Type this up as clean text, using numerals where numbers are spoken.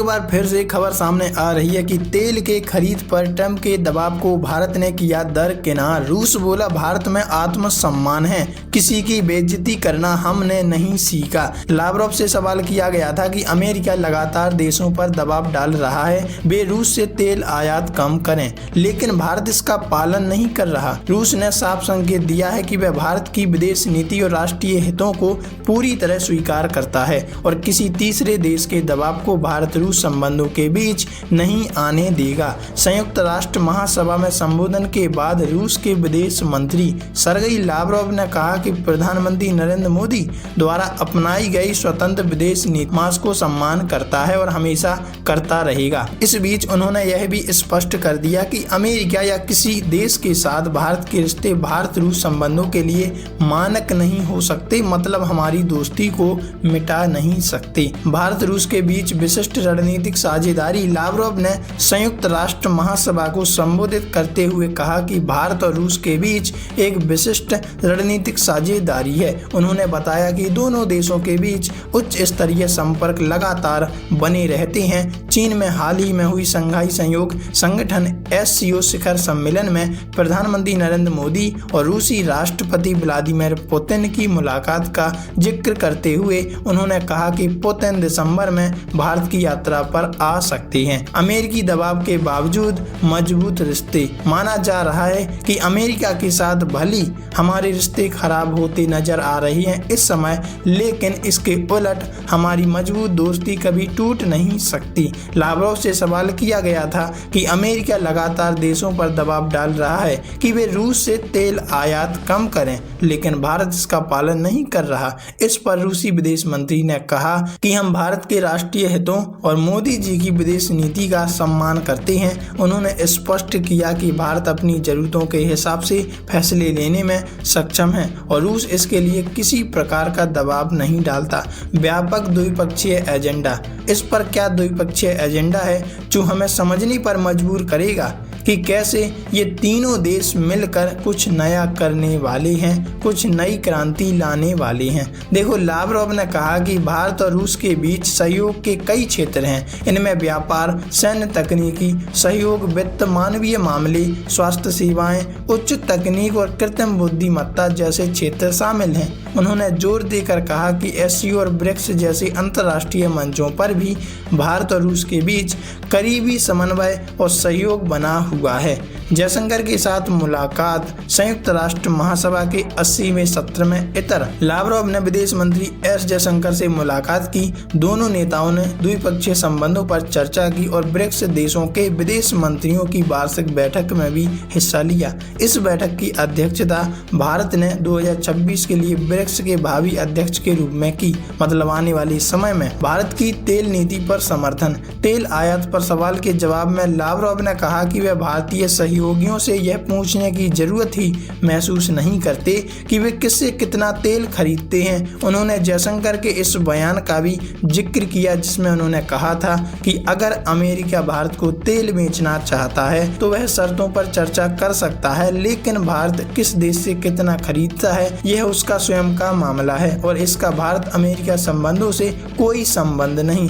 बार फिर से खबर सामने आ रही है कि तेल के खरीद पर ट्रंप के दबाव को भारत ने किया दरकिनार। रूस बोला, भारत में आत्मसम्मान है, किसी की बेइज्जती करना हमने नहीं सीखा। लावरोव से सवाल किया गया था कि अमेरिका लगातार देशों पर दबाव डाल रहा है वे रूस से तेल आयात कम करें, लेकिन भारत इसका पालन नहीं कर रहा। रूस ने साफ संकेत दिया है कि वह भारत की विदेश नीति और राष्ट्रीय हितों को पूरी तरह स्वीकार करता है और किसी तीसरे देश के दबाव को भारत रूस संबंधों के बीच नहीं आने देगा। संयुक्त राष्ट्र महासभा में संबोधन के बाद रूस के विदेश मंत्री सर्गेई लावरोव ने कहा कि प्रधानमंत्री नरेंद्र मोदी द्वारा अपनाई गई स्वतंत्र विदेश नीति मॉस्को सम्मान करता है और हमेशा करता रहेगा। इस बीच उन्होंने यह भी स्पष्ट कर दिया कि अमेरिका या किसी देश के साथ भारत के रिश्ते भारत रूस संबंधों के लिए मानक नहीं हो सकते, मतलब हमारी दोस्ती को मिटा नहीं सकते। भारत रूस के बीच विशिष्ट रणनीतिक साझेदारी। लावरोव ने संयुक्त राष्ट्र महासभा को संबोधित करते हुए कहा कि भारत और रूस के बीच एक विशिष्ट रणनीतिक साझेदारी है। उन्होंने बताया कि दोनों देशों के बीच उच्च स्तरीय संपर्क लगातार बने रहते हैं। चीन में हाल ही में हुई शंघाई सहयोग संगठन SCO शिखर सम्मेलन में प्रधानमंत्री नरेंद्र मोदी और रूसी राष्ट्रपति व्लादिमीर पुतिन की मुलाकात का जिक्र करते हुए उन्होंने कहा कि पुतिन दिसंबर में भारत की यात्रा पर आ सकते हैं। अमेरिकी दबाव के बावजूद मजबूत रिश्ते। माना जा रहा है कि अमेरिका के साथ भली हमारे रिश्ते खराब होते नजर आ रही हैं इस समय, लेकिन इसके उलट हमारी मजबूत दोस्ती कभी टूट नहीं सकती। लावरोव से सवाल किया गया था कि अमेरिका लगातार देशों पर दबाव डाल रहा है कि वे रूस से तेल आयात कम करें, लेकिन भारत इसका पालन नहीं कर रहा। इस पर रूसी विदेश मंत्री ने कहा कि हम भारत के राष्ट्रीय हितों और मोदी जी की विदेश नीति का सम्मान करते हैं। उन्होंने स्पष्ट किया कि भारत अपनी जरूरतों के हिसाब से फैसले लेने में सक्षम है और रूस इसके लिए किसी प्रकार का दबाव नहीं डालता। व्यापक द्विपक्षीय एजेंडा। इस पर क्या द्विपक्षीय एजेंडा है जो हमें समझने पर मजबूर करेगा कि कैसे ये तीनों देश मिलकर कुछ नया करने वाले हैं, कुछ नई क्रांति लाने वाले हैं। देखो, लावरोव ने कहा कि भारत और रूस के बीच सहयोग के कई क्षेत्र हैं। इनमें व्यापार, सैन्य तकनीकी सहयोग, वित्त, मानवीय मामले, स्वास्थ्य सेवाएं, उच्च तकनीक और कृत्रिम बुद्धिमत्ता जैसे क्षेत्र शामिल हैं। उन्होंने जोर देकर कहा कि SCO और ब्रिक्स जैसे अंतर्राष्ट्रीय मंचों पर भी भारत और रूस के बीच करीबी समन्वय और सहयोग बना हुआ है। जयशंकर के साथ मुलाकात। संयुक्त राष्ट्र महासभा के 80वें सत्र में इतर। लावरोव ने विदेश मंत्री S जयशंकर से मुलाकात की। दोनों नेताओं ने द्विपक्षीय संबंधों पर चर्चा की और ब्रिक्स देशों के विदेश मंत्रियों की वार्षिक बैठक में भी हिस्सा लिया। इस बैठक की अध्यक्षता भारत ने 2026 के लिए ब्रिक्स के भावी अध्यक्ष के रूप में की। मतलब आने वाले समय में भारत की तेल नीति पर समर्थन। तेल आयात पर सवाल के जवाब में लावरोव ने कहा कि वह भारतीय सहयोगियों से यह पूछने की जरूरत ही महसूस नहीं करते कि वे किससे कितना तेल खरीदते हैं। उन्होंने जयशंकर के इस बयान का भी जिक्र किया जिसमें उन्होंने कहा था कि अगर अमेरिका भारत को तेल बेचना चाहता है तो वह शर्तों पर चर्चा कर सकता है, लेकिन भारत किस देश से कितना खरीदता है यह उसका स्वयं का मामला है और इसका भारत अमेरिका संबंधों से कोई संबंध नहीं।